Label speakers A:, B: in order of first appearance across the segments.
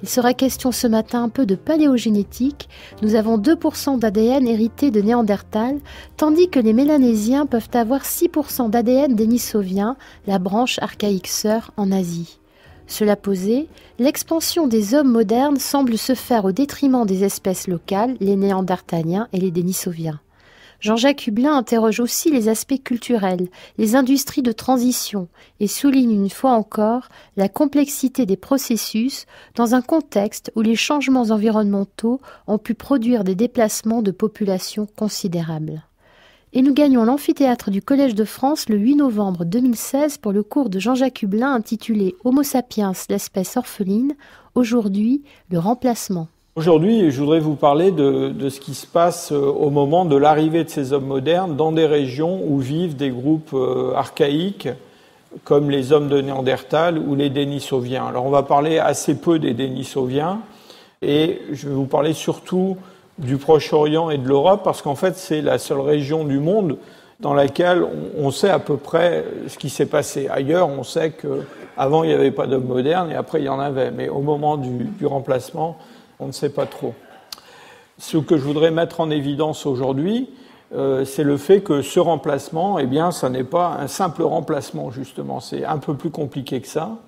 A: Il sera question ce matin un peu de paléogénétique. Nous avons 2% d'ADN hérité de Néandertal, tandis que les Mélanésiens peuvent avoir 6% d'ADN dénisoviens, la branche archaïque sœur en Asie. Cela posé, l'expansion des hommes modernes semble se faire au détriment des espèces locales, les Néandertaliens et les Dénisoviens. Jean-Jacques Hublin interroge aussi les aspects culturels, les industries de transition et souligne une fois encore la complexité des processus dans un contexte où les changements environnementaux ont pu produire des déplacements de population considérables. Et nous gagnons l'amphithéâtre du Collège de France le 8 novembre 2016 pour le cours de Jean-Jacques Hublin intitulé « Homo sapiens, l'espèce orpheline », aujourd'hui le remplacement.
B: Aujourd'hui, je voudrais vous parler de ce qui se passe au moment de l'arrivée de ces hommes modernes dans des régions où vivent des groupes archaïques comme les hommes de Néandertal ou les Dénisoviens. Alors on va parler assez peu des Dénisoviens et je vais vous parler surtout du Proche-Orient et de l'Europe parce qu'en fait c'est la seule région du monde dans laquelle on sait à peu près ce qui s'est passé. Ailleurs, on sait qu'avant il n'y avait pas d'hommes modernes et après il y en avait, mais au moment du remplacement, on ne sait pas trop. Ce que je voudrais mettre en évidence aujourd'hui, c'est le fait que ce remplacement, eh bien, ça n'est pas un simple remplacement, justement. C'est un peu plus compliqué que ça.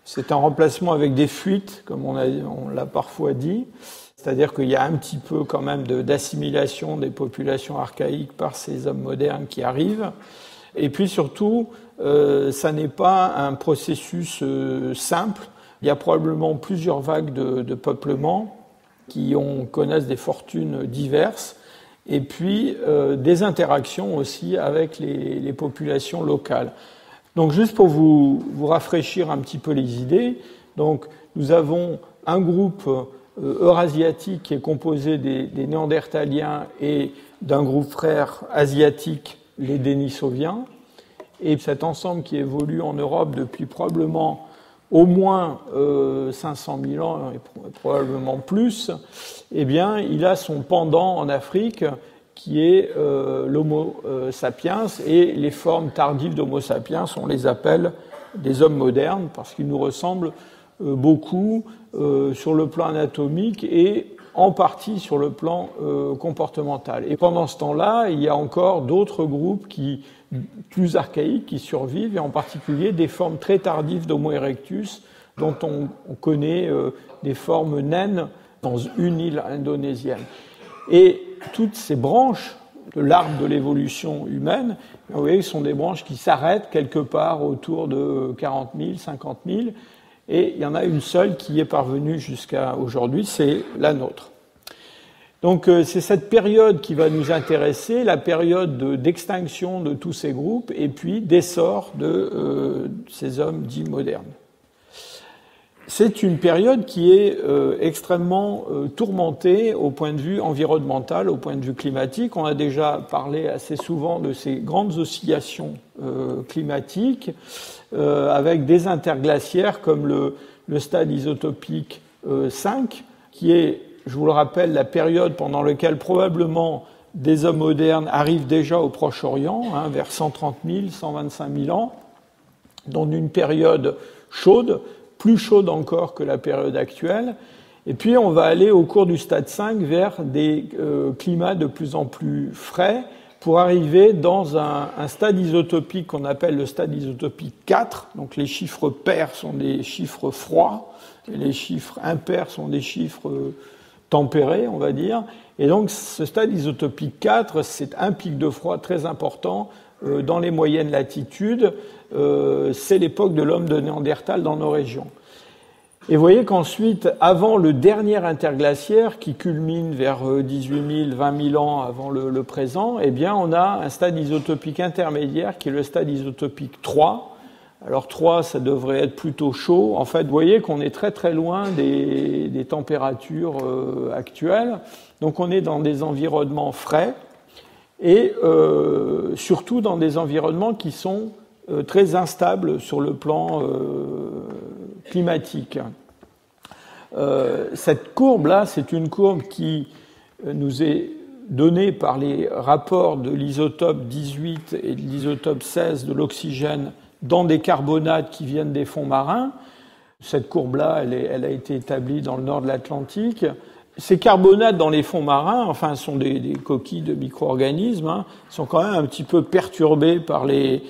B: C'est un remplacement avec des fuites, comme on l'a parfois dit. C'est-à-dire qu'il y a un petit peu quand même d'assimilation des populations archaïques par ces hommes modernes qui arrivent. Et puis surtout, ça n'est pas un processus simple. Il y a probablement plusieurs vagues de peuplement qui connaissent des fortunes diverses, et puis des interactions aussi avec les populations locales. Donc juste pour vous rafraîchir un petit peu les idées, donc nous avons un groupe eurasiatique qui est composé des Néandertaliens et d'un groupe frère asiatique, les Dénisoviens, et cet ensemble qui évolue en Europe depuis probablement au moins 500 000 ans et probablement plus, eh bien, il a son pendant en Afrique qui est l'Homo sapiens, et les formes tardives d'Homo sapiens, on les appelle des hommes modernes parce qu'ils nous ressemblent beaucoup sur le plan anatomique et en partie sur le plan comportemental. Et pendant ce temps-là, il y a encore d'autres groupes plus archaïques qui survivent, et en particulier des formes très tardives d'Homo erectus, dont on connaît des formes naines dans une île indonésienne. Et toutes ces branches de l'arbre de l'évolution humaine, vous voyez, sont des branches qui s'arrêtent quelque part autour de 40 000, 50 000, et il y en a une seule qui est parvenue jusqu'à aujourd'hui, c'est la nôtre. Donc c'est cette période qui va nous intéresser, la période d'extinction de tous ces groupes et puis d'essor de ces hommes dits modernes. C'est une période qui est extrêmement tourmentée au point de vue environnemental, au point de vue climatique. On a déjà parlé assez souvent de ces grandes oscillations climatiques avec des interglaciaires comme le stade isotopique 5, qui est, je vous le rappelle, la période pendant laquelle probablement des hommes modernes arrivent déjà au Proche-Orient, vers 130 000, 125 000 ans, dans une période chaude, plus chaude encore que la période actuelle. Et puis on va aller au cours du stade 5 vers des climats de plus en plus frais pour arriver dans un stade isotopique qu'on appelle le stade isotopique 4. Donc les chiffres pairs sont des chiffres froids et les chiffres impairs sont des chiffres tempérés, on va dire. Et donc ce stade isotopique 4, c'est un pic de froid très important dans les moyennes latitudes. C'est l'époque de l'homme de Néandertal dans nos régions. Et vous voyez qu'ensuite, avant le dernier interglaciaire qui culmine vers 18 000, 20 000 ans avant le présent, eh bien, on a un stade isotopique intermédiaire qui est le stade isotopique 3. Alors 3, ça devrait être plutôt chaud. En fait, vous voyez qu'on est très très loin des températures actuelles. Donc on est dans des environnements frais et surtout dans des environnements qui sont très instables sur le plan climatique. Cette courbe-là, c'est une courbe qui nous est donnée par les rapports de l'isotope 18 et de l'isotope 16 de l'oxygène dans des carbonates qui viennent des fonds marins. Cette courbe-là, elle a été établie dans le nord de l'Atlantique. Ces carbonates dans les fonds marins, enfin, sont des coquilles de micro-organismes, hein, sont quand même un petit peu perturbés par des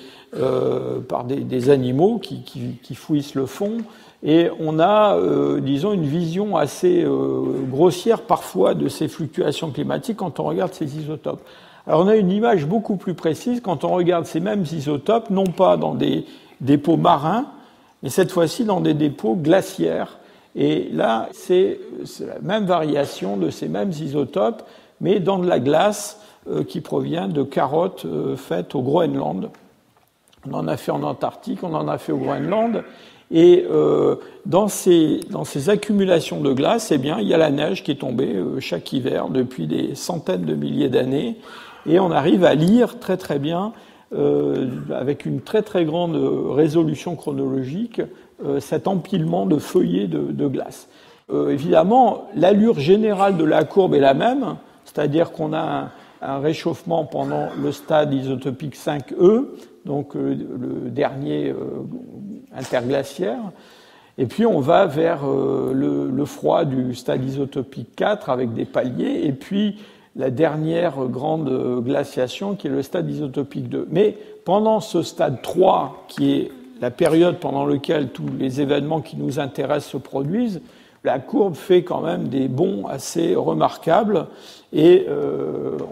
B: animaux qui fouissent le fond. Et on a, disons, une vision assez grossière parfois de ces fluctuations climatiques quand on regarde ces isotopes. Alors on a une image beaucoup plus précise quand on regarde ces mêmes isotopes, non pas dans des dépôts marins, mais cette fois-ci dans des dépôts glaciaires. Et là, c'est la même variation de ces mêmes isotopes, mais dans de la glace qui provient de carottes faites au Groenland. On en a fait en Antarctique, on en a fait au Groenland. Et dans ces accumulations de glace, eh bien, il y a la neige qui est tombée chaque hiver depuis des centaines de milliers d'années. Et on arrive à lire très très bien, avec une très très grande résolution chronologique, cet empilement de feuillets de glace. Évidemment, l'allure générale de la courbe est la même, c'est-à-dire qu'on a un réchauffement pendant le stade isotopique 5e, donc le dernier interglaciaire, et puis on va vers le froid du stade isotopique 4 avec des paliers, et puis la dernière grande glaciation qui est le stade isotopique 2. Mais pendant ce stade 3, qui est la période pendant laquelle tous les événements qui nous intéressent se produisent, la courbe fait quand même des bonds assez remarquables et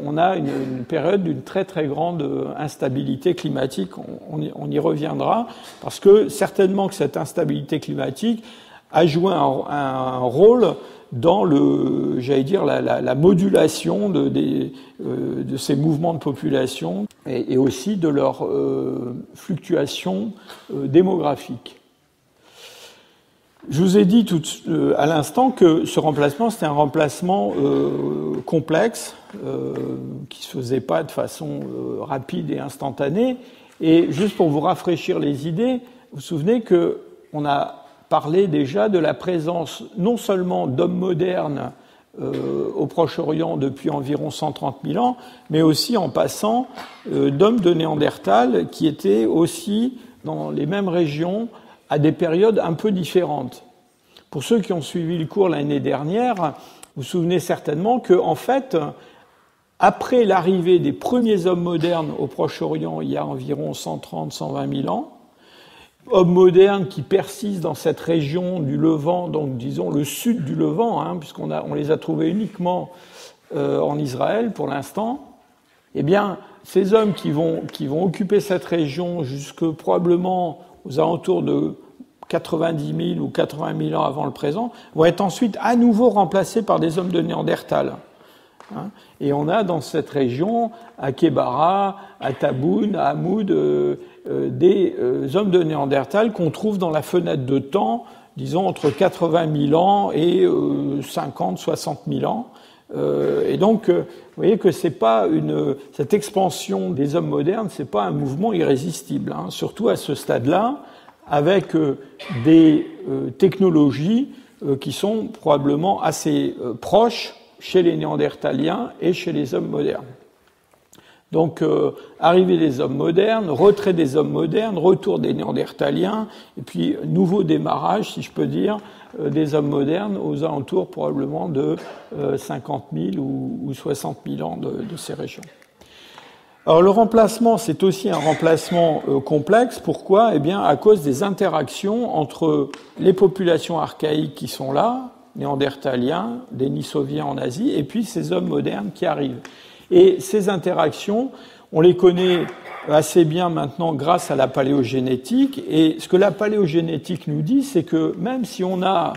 B: on a une période d'une très très grande instabilité climatique. On y reviendra parce que certainement que cette instabilité climatique a joué un rôle dans la modulation de ces mouvements de population et aussi de leur fluctuation démographique. Je vous ai dit à l'instant que ce remplacement, c'était un remplacement complexe, qui se faisait pas de façon rapide et instantanée. Et juste pour vous rafraîchir les idées, vous vous souvenez que on a parlé déjà de la présence non seulement d'hommes modernes au Proche-Orient depuis environ 130 000 ans, mais aussi en passant d'hommes de Néandertal qui étaient aussi dans les mêmes régions à des périodes un peu différentes. Pour ceux qui ont suivi le cours l'année dernière, vous vous souvenez certainement que, en fait, après l'arrivée des premiers hommes modernes au Proche-Orient, il y a environ 130-120 000 ans, hommes modernes qui persistent dans cette région du Levant, donc disons le sud du Levant, hein, on les a trouvés uniquement en Israël pour l'instant, eh bien, ces hommes qui vont occuper cette région jusque probablement aux alentours de 90 000 ou 80 000 ans avant le présent, vont être ensuite à nouveau remplacés par des hommes de Néandertal. Hein, et on a dans cette région, à Kébara, à Taboun, à Hamoud, des hommes de Néandertal qu'on trouve dans la fenêtre de temps, disons entre 80 000 ans et 50-60 000 ans. Et donc, vous voyez que c'est pas cette expansion des hommes modernes, c'est pas un mouvement irrésistible, hein, surtout à ce stade-là, avec des technologies qui sont probablement assez proches chez les Néandertaliens et chez les hommes modernes. Donc, arrivée des hommes modernes, retrait des hommes modernes, retour des Néandertaliens, et puis nouveau démarrage, si je peux dire, des hommes modernes aux alentours probablement de 50 000 ou 60 000 ans de ces régions. Alors le remplacement, c'est aussi un remplacement complexe. Pourquoi ? Eh bien, à cause des interactions entre les populations archaïques qui sont là, Néandertaliens, Denisoviens en Asie, et puis ces hommes modernes qui arrivent. Et ces interactions, on les connaît assez bien maintenant grâce à la paléogénétique. Et ce que la paléogénétique nous dit, c'est que même si on a,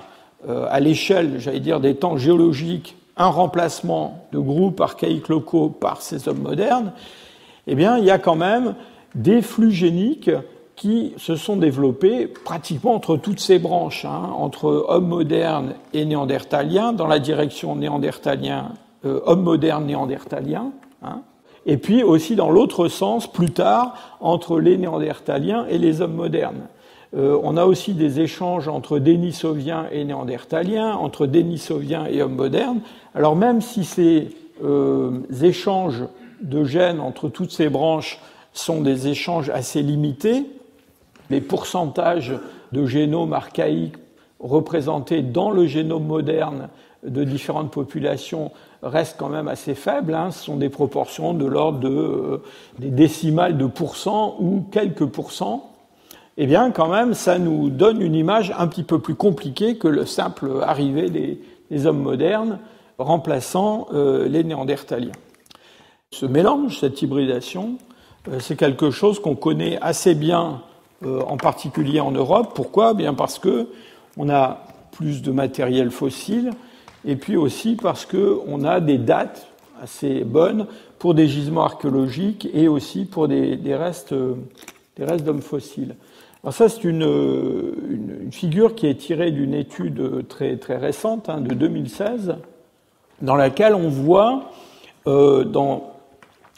B: à l'échelle, j'allais dire, des temps géologiques, un remplacement de groupes archaïques locaux par ces hommes modernes, eh bien, il y a quand même des flux géniques qui se sont développés pratiquement entre toutes ces branches, hein, entre hommes modernes et néandertaliens, dans la direction néandertalien, hommes modernes néandertaliens, hein, et puis aussi dans l'autre sens, plus tard, entre les néandertaliens et les hommes modernes. On a aussi des échanges entre Denisoviens et néandertaliens, entre Denisoviens et hommes modernes. Alors même si ces échanges de gènes entre toutes ces branches sont des échanges assez limités, les pourcentages de génomes archaïques représentées dans le génome moderne de différentes populations restent quand même assez faibles. Ce sont des proportions de l'ordre des décimales de pourcents ou quelques pourcents. Eh bien, quand même, ça nous donne une image un petit peu plus compliquée que le simple arrivée des hommes modernes remplaçant les Néandertaliens. Ce mélange, cette hybridation, c'est quelque chose qu'on connaît assez bien, en particulier en Europe. Pourquoi ? Bien parce que on a plus de matériel fossile, et puis aussi parce qu'on a des dates assez bonnes pour des gisements archéologiques et aussi pour des restes d'hommes fossiles. Alors ça, c'est une figure qui est tirée d'une étude très, très récente, de 2016, dans laquelle on voit dans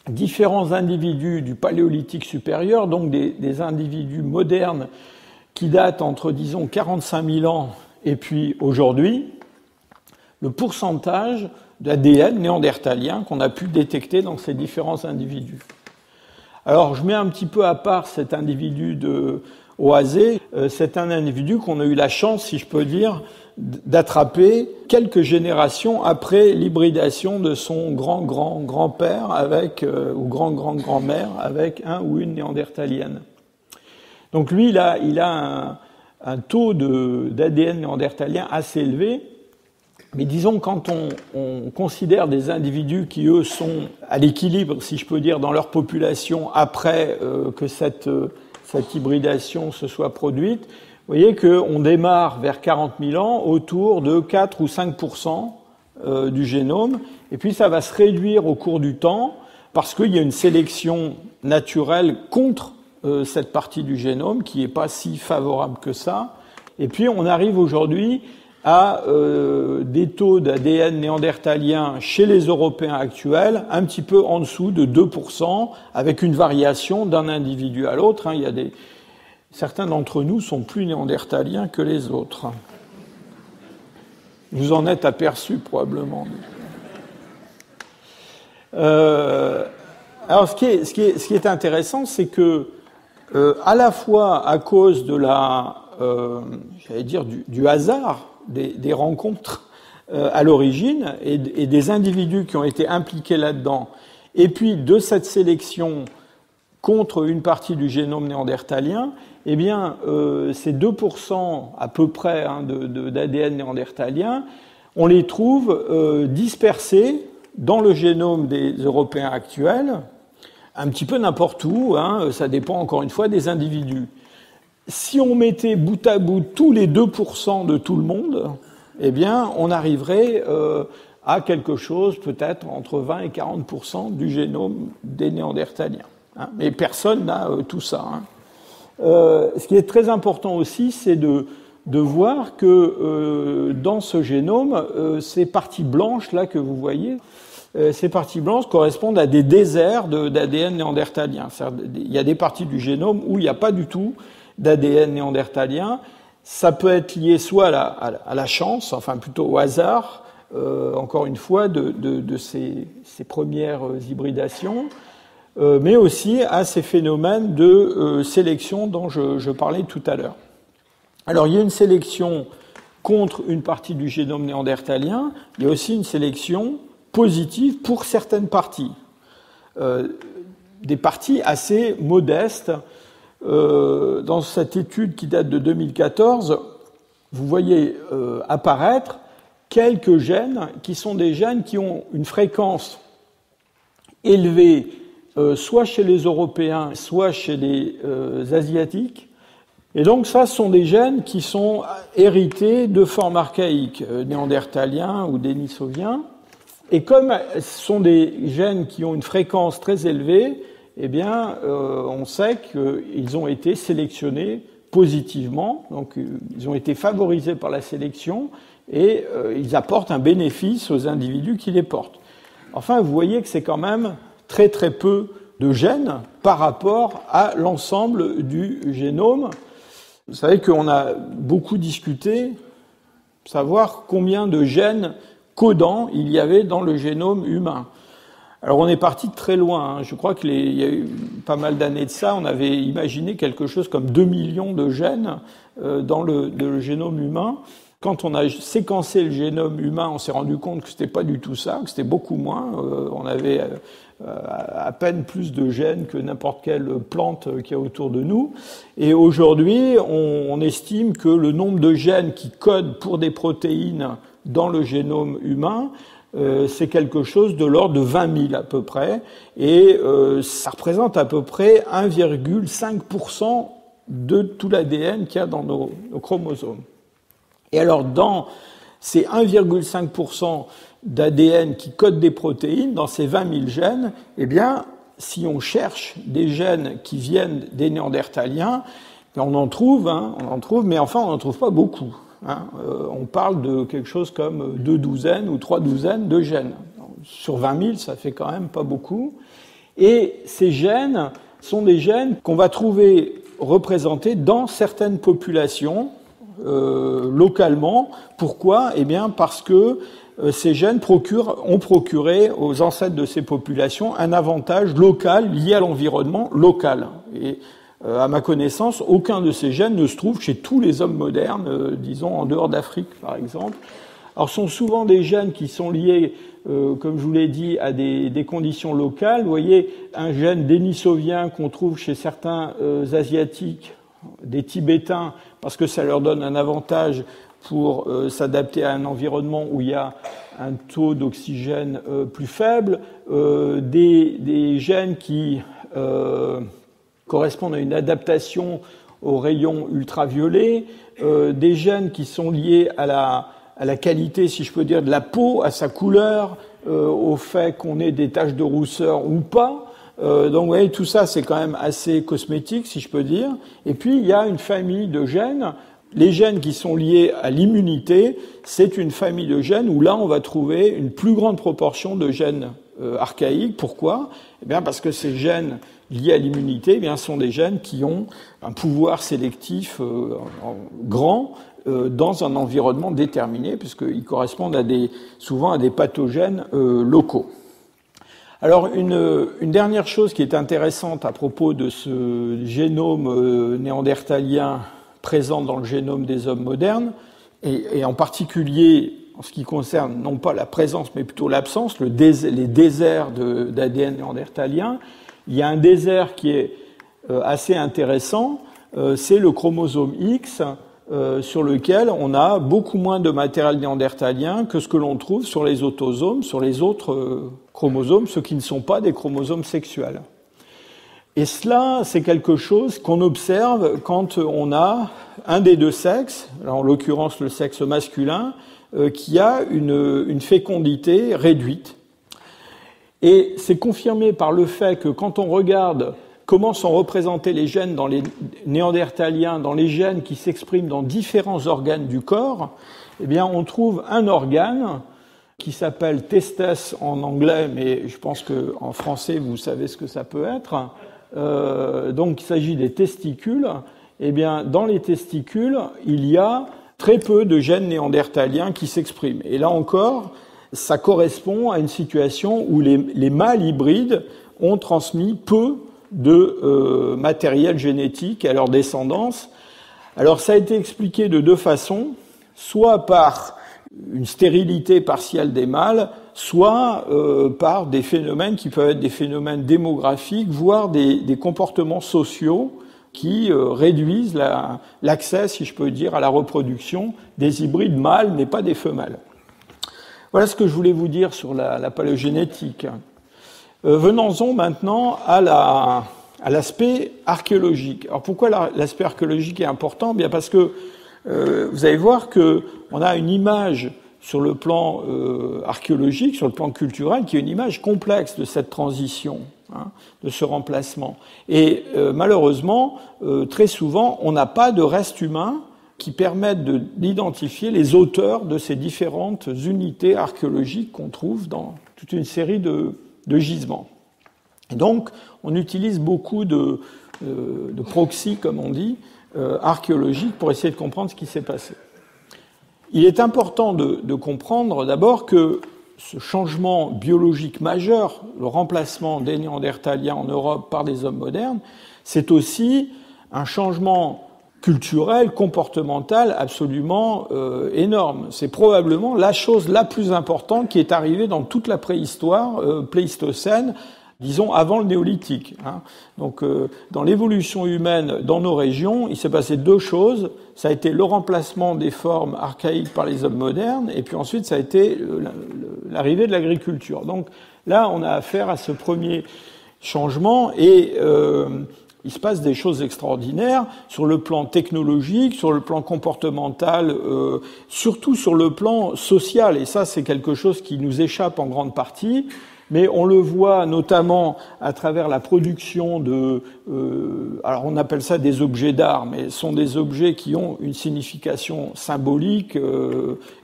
B: différents individus du Paléolithique supérieur, donc des individus modernes qui datent entre, disons, 45 000 ans et puis aujourd'hui, le pourcentage d'ADN néandertalien qu'on a pu détecter dans ces différents individus. Alors, je mets un petit peu à part cet individu de Oasé. C'est un individu qu'on a eu la chance, si je peux dire, d'attraper quelques générations après l'hybridation de son grand-grand-grand-père ou grand-grand-grand-mère avec un ou une néandertalienne. Donc lui, il a un taux d'ADN néandertalien assez élevé, mais disons quand on considère des individus qui, eux, sont à l'équilibre, si je peux dire, dans leur population après que cette hybridation se soit produite, vous voyez qu'on démarre vers 40 000 ans autour de 4 ou 5% du génome, et puis ça va se réduire au cours du temps parce qu'il y a une sélection naturelle contre cette partie du génome qui n'est pas si favorable que ça. Et puis on arrive aujourd'hui à des taux d'ADN néandertalien chez les Européens actuels un petit peu en dessous de 2%, avec une variation d'un individu à l'autre. Il y a certains d'entre nous sont plus néandertaliens que les autres. Vous en êtes aperçus probablement. Alors ce qui est intéressant, c'est que à la fois à cause de du hasard des rencontres à l'origine et des individus qui ont été impliqués là-dedans, et puis de cette sélection contre une partie du génome néandertalien, eh bien, ces 2% à peu près d'ADN néandertalien, on les trouve dispersés dans le génome des Européens actuels, un petit peu n'importe où, ça dépend encore une fois des individus. Si on mettait bout à bout tous les 2% de tout le monde, eh bien, on arriverait à quelque chose peut-être entre 20 et 40% du génome des Néandertaliens. Mais personne n'a tout ça. Ce qui est très important aussi, c'est de voir que dans ce génome, ces parties blanches là que vous voyez, ces parties blanches correspondent à des déserts d'ADN néandertalien. Il y a des parties du génome où il n'y a pas du tout d'ADN néandertalien. Ça peut être lié soit à la chance, enfin plutôt au hasard, encore une fois, de ces premières hybridations, mais aussi à ces phénomènes de sélection dont je parlais tout à l'heure. Alors, il y a une sélection contre une partie du génome néandertalien, il y a aussi une sélection positive pour certaines parties. Des parties assez modestes. Dans cette étude qui date de 2014, vous voyez apparaître quelques gènes qui sont des gènes qui ont une fréquence élevée, soit chez les Européens, soit chez les Asiatiques. Et donc ça, ce sont des gènes qui sont hérités de formes archaïques, néandertaliens ou dénisoviens. Et comme ce sont des gènes qui ont une fréquence très élevée, eh bien, on sait qu'ils ont été sélectionnés positivement, donc ils ont été favorisés par la sélection et ils apportent un bénéfice aux individus qui les portent. Enfin, vous voyez que c'est quand même très très peu de gènes par rapport à l'ensemble du génome. Vous savez qu'on a beaucoup discuté, savoir combien de gènes codants il y avait dans le génome humain. Alors on est parti de très loin. Hein. Je crois qu'il y a eu pas mal d'années de ça, on avait imaginé quelque chose comme 2 millions de gènes dans le génome humain. Quand on a séquencé le génome humain, on s'est rendu compte que c'était pas du tout ça, que c'était beaucoup moins. On avait à peine plus de gènes que n'importe quelle plante qu'il y a autour de nous. Et aujourd'hui, on estime que le nombre de gènes qui codent pour des protéines dans le génome humain, c'est quelque chose de l'ordre de 20 000 à peu près. Et ça représente à peu près 1,5% de tout l'ADN qu'il y a dans nos chromosomes. Et alors, dans ces 1,5% d'ADN qui codent des protéines, dans ces 20 000 gènes, eh bien, si on cherche des gènes qui viennent des Néandertaliens, on en trouve, mais enfin, on n'en trouve pas beaucoup. Hein. On parle de quelque chose comme 2 douzaines ou 3 douzaines de gènes. Sur 20 000, ça fait quand même pas beaucoup. Et ces gènes sont des gènes qu'on va trouver représentés dans certaines populations, localement. Pourquoi ? Eh bien, parce que ces gènes ont procuré aux ancêtres de ces populations un avantage local lié à l'environnement local. Et à ma connaissance, aucun de ces gènes ne se trouve chez tous les hommes modernes, disons en dehors d'Afrique, par exemple. Alors, ce sont souvent des gènes qui sont liés, comme je vous l'ai dit, à des conditions locales. Vous voyez, un gène dénisovien qu'on trouve chez certains Asiatiques, des Tibétains, parce que ça leur donne un avantage pour s'adapter à un environnement où il y a un taux d'oxygène plus faible, des gènes qui correspondent à une adaptation aux rayons ultraviolets, des gènes qui sont liés à la qualité, si je peux dire, de la peau, à sa couleur, au fait qu'on ait des taches de rousseur ou pas. Donc, vous voyez, tout ça, c'est quand même assez cosmétique, si je peux dire. Et puis, il y a une famille de gènes. Les gènes qui sont liés à l'immunité, c'est une famille de gènes où là, on va trouver une plus grande proportion de gènes archaïques. Pourquoi ? Eh bien, parce que ces gènes liés à l'immunité, eh bien, sont des gènes qui ont un pouvoir sélectif grand dans un environnement déterminé, puisqu'ils correspondent souvent à des pathogènes locaux. Alors, une dernière chose qui est intéressante à propos de ce génome néandertalien présent dans le génome des hommes modernes, et en particulier en ce qui concerne non pas la présence, mais plutôt l'absence, les déserts d'ADN néandertalien, il y a un désert qui est assez intéressant, c'est le chromosome X, sur lequel on a beaucoup moins de matériel néandertalien que ce que l'on trouve sur les autosomes, sur les autres chromosomes, ceux qui ne sont pas des chromosomes sexuels. Et cela, c'est quelque chose qu'on observe quand on a un des deux sexes, en l'occurrence le sexe masculin, qui a une fécondité réduite. Et c'est confirmé par le fait que quand on regarde comment sont représentés les gènes dans les néandertaliens, dans les gènes qui s'expriment dans différents organes du corps, eh bien, on trouve un organe qui s'appelle testes en anglais, mais je pense qu'en français, vous savez ce que ça peut être. Donc, il s'agit des testicules. Eh bien, dans les testicules, il y a très peu de gènes néandertaliens qui s'expriment. Et là encore, ça correspond à une situation où les mâles hybrides ont transmis peu de matériel génétique à leur descendance. Alors, ça a été expliqué de deux façons, soit par une stérilité partielle des mâles, soit par des phénomènes qui peuvent être des phénomènes démographiques, voire des comportements sociaux qui réduisent l'accès, si je peux dire, à la reproduction des hybrides mâles, mais pas des femelles. Voilà ce que je voulais vous dire sur la paléogénétique. Venons-en maintenant à l'aspect archéologique. Alors pourquoi l'aspect archéologique est important ? Bien parce que vous allez voir qu'on a une image sur le plan archéologique, sur le plan culturel, qui est une image complexe de cette transition, de ce remplacement. Et malheureusement, très souvent, on n'a pas de restes humains qui permettent d'identifier les auteurs de ces différentes unités archéologiques qu'on trouve dans toute une série de gisements. Et donc, on utilise beaucoup de proxys, comme on dit, archéologiques pour essayer de comprendre ce qui s'est passé. Il est important de comprendre d'abord que ce changement biologique majeur, le remplacement des Néandertaliens en Europe par des hommes modernes, c'est aussi un changement culturel, comportemental absolument énorme. C'est probablement la chose la plus importante qui est arrivée dans toute la préhistoire pléistocène, disons avant le néolithique. Donc, dans l'évolution humaine dans nos régions, il s'est passé deux choses. Ça a été le remplacement des formes archaïques par les hommes modernes, et puis ensuite ça a été l'arrivée de l'agriculture. Donc là, on a affaire à ce premier changement, et il se passe des choses extraordinaires sur le plan technologique, sur le plan comportemental, surtout sur le plan social. Et ça, c'est quelque chose qui nous échappe en grande partie. Mais on le voit notamment à travers la production de... alors on appelle ça des objets d'art, mais ce sont des objets qui ont une signification symbolique,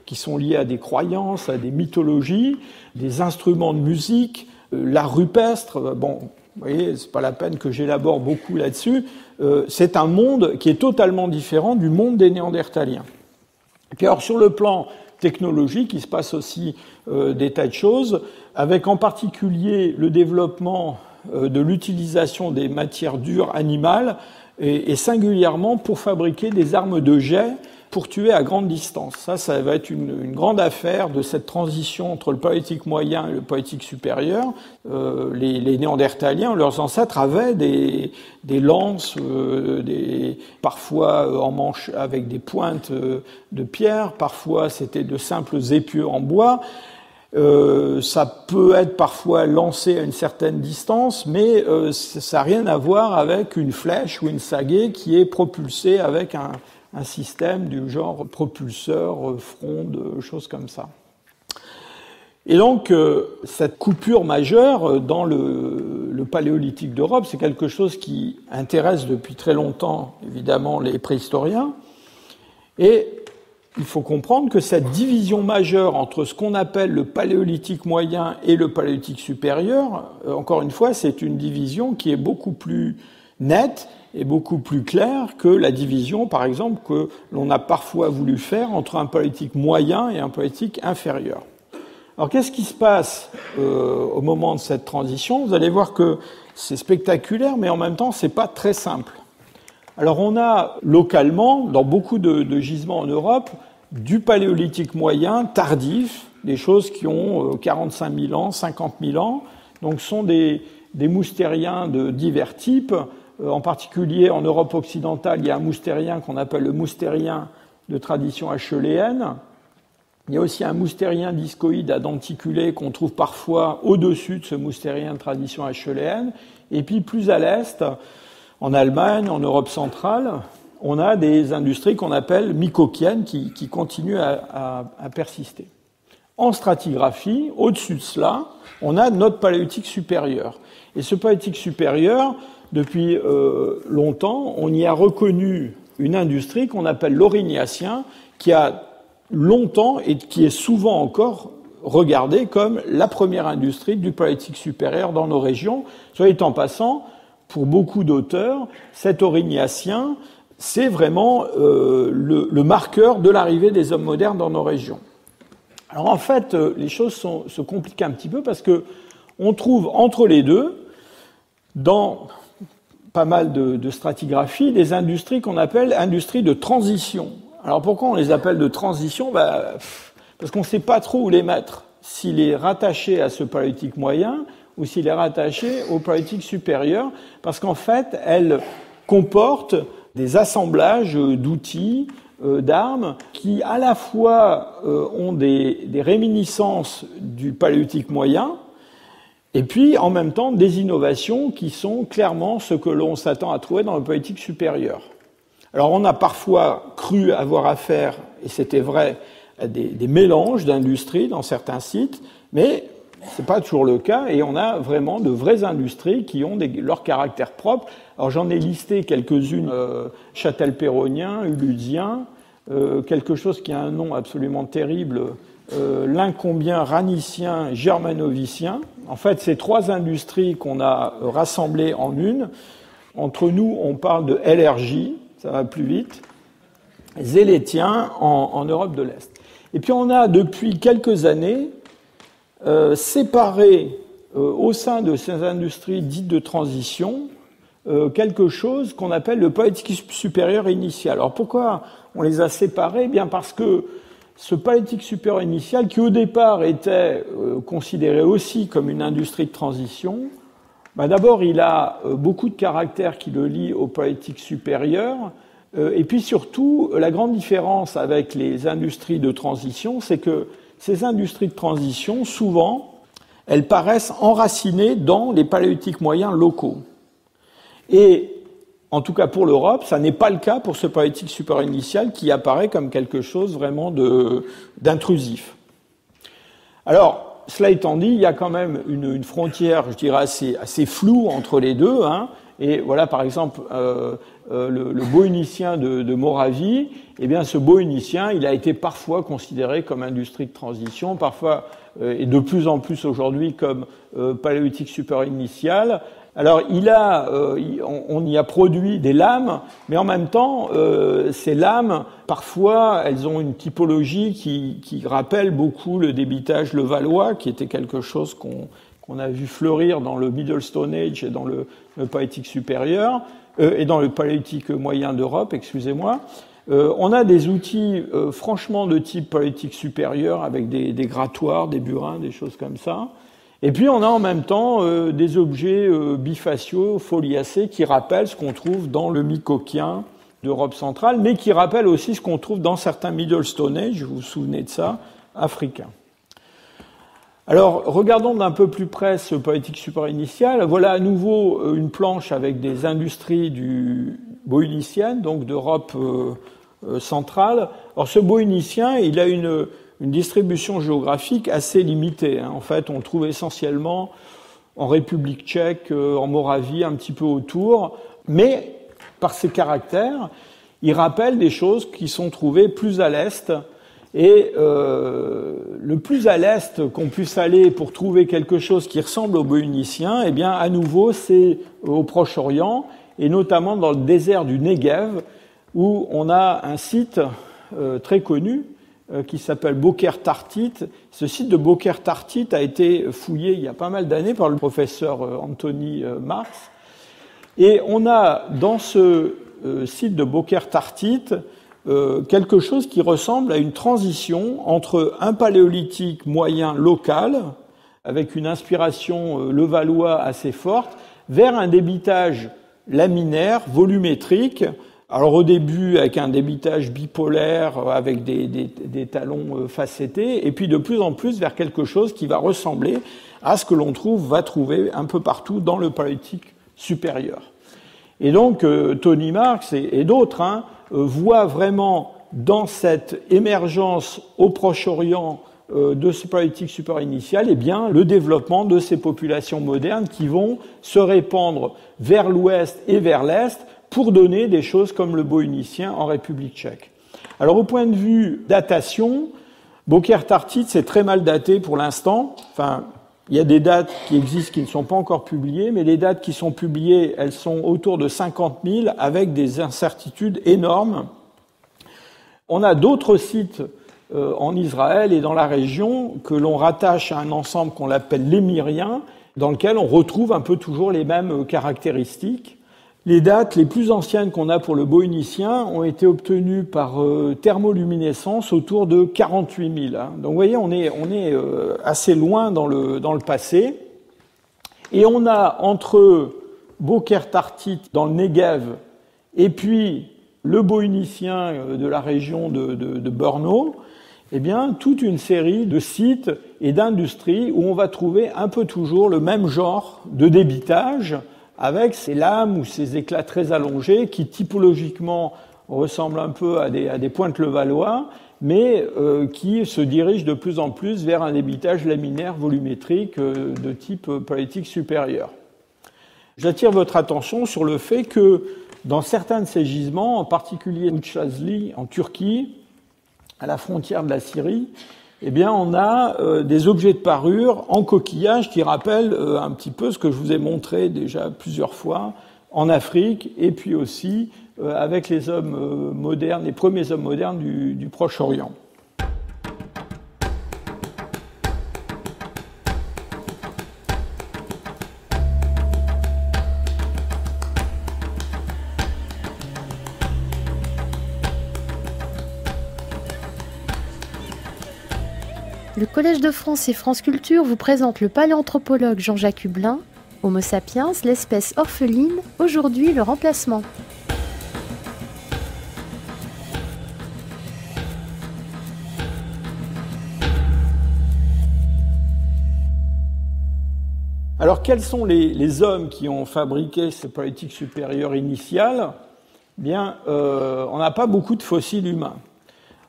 B: qui sont liés à des croyances, à des mythologies, des instruments de musique, l'art rupestre. Bon, vous voyez, c'est pas la peine que j'élabore beaucoup là-dessus. C'est un monde qui est totalement différent du monde des Néandertaliens. Et puis alors sur le plan technologique, il se passe aussi des tas de choses, avec en particulier le développement de l'utilisation des matières dures animales, et singulièrement pour fabriquer des armes de jet pour tuer à grande distance. Ça va être une grande affaire de cette transition entre le paléolithique moyen et le paléolithique supérieur. Les Néandertaliens, leurs ancêtres, avaient des lances, parfois en manche avec des pointes de pierre, parfois c'était de simples épieux en bois. Ça peut être parfois lancé à une certaine distance, mais ça n'a rien à voir avec une flèche ou une sagaie qui est propulsée avec un système du genre propulseur, fronde, choses comme ça. Et donc, cette coupure majeure dans le paléolithique d'Europe, c'est quelque chose qui intéresse depuis très longtemps, évidemment, les préhistoriens. Et il faut comprendre que cette division majeure entre ce qu'on appelle le paléolithique moyen et le paléolithique supérieur, encore une fois, c'est une division qui est beaucoup plus nette et beaucoup plus claire que la division, par exemple, que l'on a parfois voulu faire entre un paléolithique moyen et un paléolithique inférieur. Alors, qu'est-ce qui se passe au moment de cette transition ? Vous allez voir que c'est spectaculaire, mais en même temps, c'est pas très simple. Alors, on a localement, dans beaucoup de gisements en Europe, du paléolithique moyen tardif, des choses qui ont 45 000 ans, 50 000 ans. Donc, ce sont des moustériens de divers types. En particulier, en Europe occidentale, il y a un moustérien qu'on appelle le moustérien de tradition acheuléenne. Il y a aussi un moustérien discoïde à denticulés qu'on trouve parfois au-dessus de ce moustérien de tradition acheuléenne. Et puis, plus à l'est, en Allemagne, en Europe centrale, on a des industries qu'on appelle mycokiennes qui continuent à persister. En stratigraphie, au-dessus de cela, on a notre paléolithique supérieur. Et ce paléolithique supérieur, depuis longtemps, on y a reconnu une industrie qu'on appelle l'Aurignacien, qui a longtemps et qui est souvent encore regardée comme la première industrie du paléolithique supérieur dans nos régions. Soit dit en passant, pour beaucoup d'auteurs, cet Aurignacien, c'est vraiment le marqueur de l'arrivée des hommes modernes dans nos régions. Alors en fait, les choses se compliquent un petit peu parce que on trouve entre les deux, dans pas mal de stratigraphies, des industries qu'on appelle industries de transition. Alors pourquoi on les appelle de transition ? Parce qu'on ne sait pas trop où les mettre. S'il est rattaché à ce paléolithique moyen ou s'il est rattaché au paléolithique supérieur, parce qu'en fait, elles comportent des assemblages d'outils, d'armes, qui à la fois ont des réminiscences du paléolithique moyen, et puis en même temps des innovations qui sont clairement ce que l'on s'attend à trouver dans le paléolithique supérieur. Alors on a parfois cru avoir affaire, et c'était vrai, à des mélanges d'industries dans certains sites, mais c'est pas toujours le cas, et on a vraiment de vraies industries qui ont leur caractère propre. Alors j'en ai listé quelques-unes, châtel-péronnien, uluzien, quelque chose qui a un nom absolument terrible, lincombien, ranicien, germanovicien. En fait, ces trois industries qu'on a rassemblées en une, entre nous, on parle de LRJ, ça va plus vite, zélétien en Europe de l'Est. Et puis on a depuis quelques années séparer au sein de ces industries dites de transition quelque chose qu'on appelle le paléolithique supérieur initial. Alors pourquoi on les a séparés? Bien parce que ce paléolithique supérieur initial, qui au départ était considéré aussi comme une industrie de transition, d'abord il a beaucoup de caractères qui le lient au paléolithique supérieur, et puis surtout la grande différence avec les industries de transition, c'est que ces industries de transition, souvent, elles paraissent enracinées dans les paléolithiques moyens locaux. Et en tout cas pour l'Europe, ça n'est pas le cas pour ce paléolithique supérieur initial qui apparaît comme quelque chose vraiment d'intrusif. Alors, cela étant dit, il y a quand même une frontière, je dirais, assez floue entre les deux. Et voilà, par exemple, le bohunicien de Moravie, eh bien, ce bohunicien, il a été parfois considéré comme industrie de transition, parfois, et de plus en plus aujourd'hui, comme paléolithique supérieur initial. Alors, on y a produit des lames, mais en même temps, ces lames, parfois, elles ont une typologie qui rappelle beaucoup le débitage levallois, qui était quelque chose qu'on a vu fleurir dans le Middle Stone Age et dans le paléolithique supérieur, et dans le paléolithique moyen d'Europe, excusez-moi. On a des outils franchement de type paléolithique supérieur, avec des grattoirs, des burins, des choses comme ça. Et puis on a en même temps des objets bifaciaux, foliacés, qui rappellent ce qu'on trouve dans le Mycoquien d'Europe centrale, mais qui rappellent aussi ce qu'on trouve dans certains Middle Stone Age, vous vous souvenez de ça, africains. Alors, regardons d'un peu plus près ce paléolithique supérieur initial. Voilà à nouveau une planche avec des industries bohuniciennes, donc d'Europe centrale. Alors, ce bohunicien, il a une distribution géographique assez limitée. En fait, on le trouve essentiellement en République tchèque, en Moravie, un petit peu autour. Mais, par ses caractères, il rappelle des choses qui sont trouvées plus à l'est. Et le plus à l'est qu'on puisse aller pour trouver quelque chose qui ressemble au bohunicien, eh bien, à nouveau, c'est au Proche-Orient, et notamment dans le désert du Negev, où on a un site très connu qui s'appelle Boker Tartit. Ce site de Boker Tartit a été fouillé il y a pas mal d'années par le professeur Anthony Marx. Et on a dans ce site de Boker Tartit quelque chose qui ressemble à une transition entre un paléolithique moyen local, avec une inspiration levallois assez forte, vers un débitage laminaire, volumétrique. Alors au début avec un débitage bipolaire, avec des talons facettés, et puis de plus en plus vers quelque chose qui va ressembler à ce que l'on va trouver un peu partout dans le paléolithique supérieur. Et donc Tony Marx et d'autres voient vraiment dans cette émergence au Proche-Orient de ce paléolithique supérieur initial, eh bien, le développement de ces populations modernes qui vont se répandre vers l'ouest et vers l'est pour donner des choses comme le bohunicien en République tchèque. Alors, au point de vue datation, Boker Tartit, c'est très mal daté pour l'instant. Enfin, il y a des dates qui existent qui ne sont pas encore publiées, mais les dates qui sont publiées, elles sont autour de 50 000 avec des incertitudes énormes. On a d'autres sites en Israël et dans la région que l'on rattache à un ensemble qu'on appelle l'émirien, dans lequel on retrouve un peu toujours les mêmes caractéristiques. Les dates les plus anciennes qu'on a pour le bohunicien ont été obtenues par thermoluminescence autour de 48 000. Donc vous voyez, on est assez loin dans le passé. Et on a entre Boker Tartit dans le Negev et puis le bohunicien de la région de Brno, eh bien, toute une série de sites et d'industries où on va trouver un peu toujours le même genre de débitage avec ces lames ou ces éclats très allongés qui typologiquement ressemblent un peu à des pointes levallois, mais qui se dirigent de plus en plus vers un débitage laminaire volumétrique de type paléolithique supérieur. J'attire votre attention sur le fait que dans certains de ces gisements, en particulier Uçazli en Turquie, à la frontière de la Syrie, eh bien, on a des objets de parure en coquillage qui rappellent un petit peu ce que je vous ai montré déjà plusieurs fois en Afrique et puis aussi avec les hommes modernes, les premiers hommes modernes du Proche-Orient.
A: Le Collège de France et France Culture vous présente le paléanthropologue Jean-Jacques Hublin, Homo sapiens, l'espèce orpheline, aujourd'hui le remplacement.
B: Alors, quels sont les hommes qui ont fabriqué ce paléolithique supérieur initial ? Bien, on n'a pas beaucoup de fossiles humains.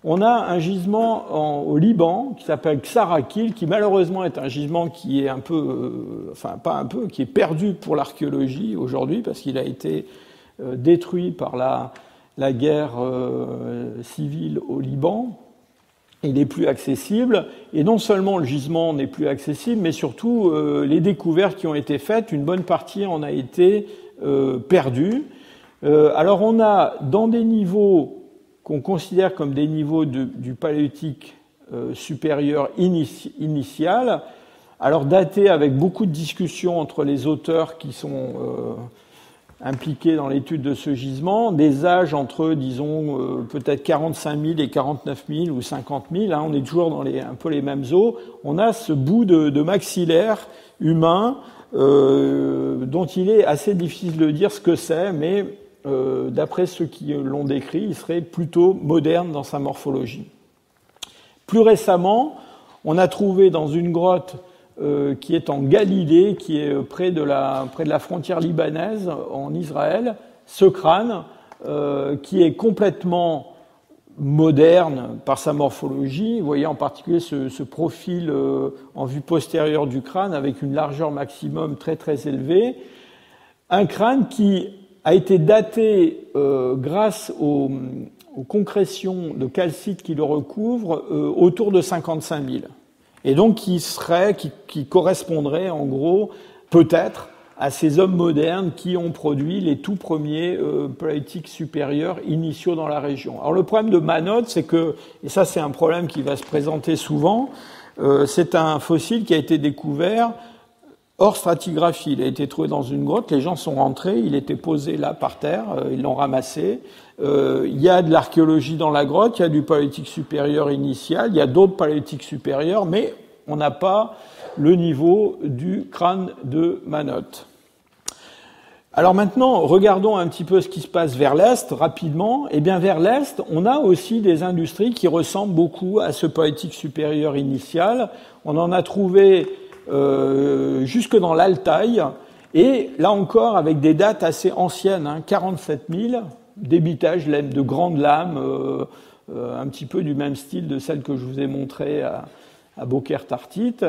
B: On a un gisement au Liban qui s'appelle Ksarakil, qui malheureusement est un gisement qui est un peu, qui est perdu pour l'archéologie aujourd'hui parce qu'il a été détruit par la guerre civile au Liban. Il n'est plus accessible, et non seulement le gisement n'est plus accessible, mais surtout les découvertes qui ont été faites, une bonne partie en a été perdue. Alors on a dans des niveaux qu'on considère comme des niveaux du paléolithique supérieur initial, alors datés avec beaucoup de discussions entre les auteurs qui sont impliqués dans l'étude de ce gisement, des âges entre, disons, peut-être 45 000 et 49 000 ou 50 000, hein, on est toujours dans un peu les mêmes eaux. On a ce bout de maxillaire humain dont il est assez difficile de dire ce que c'est, mais d'après ceux qui l'ont décrit, il serait plutôt moderne dans sa morphologie. Plus récemment, on a trouvé dans une grotte qui est en Galilée, qui est près de la frontière libanaise, en Israël, ce crâne qui est complètement moderne par sa morphologie. Vous voyez en particulier ce profil en vue postérieure du crâne avec une largeur maximum très très élevée. Un crâne qui a été daté grâce aux concrétions de calcite qui le recouvrent autour de 55 000. Et donc qui correspondrait en gros peut-être à ces hommes modernes qui ont produit les tout premiers paléolithiques supérieurs initiaux dans la région. Alors le problème de Manotte, c'est que, et ça c'est un problème qui va se présenter souvent, c'est un fossile qui a été découvert hors stratigraphie. Il a été trouvé dans une grotte, les gens sont rentrés, il était posé là par terre, ils l'ont ramassé. Il y a de l'archéologie dans la grotte, il y a du paléolithique supérieur initial, il y a d'autres paléolithiques supérieurs, mais on n'a pas le niveau du crâne de Manotte. Alors maintenant, regardons un petit peu ce qui se passe vers l'Est, rapidement. Eh bien, vers l'Est, on a aussi des industries qui ressemblent beaucoup à ce paléolithique supérieur initial. On en a trouvé jusque dans l'Altaï, et là encore avec des dates assez anciennes, 47 000, débitage de grandes lames, un petit peu du même style de celle que je vous ai montrée à Beaucaire-Tartite.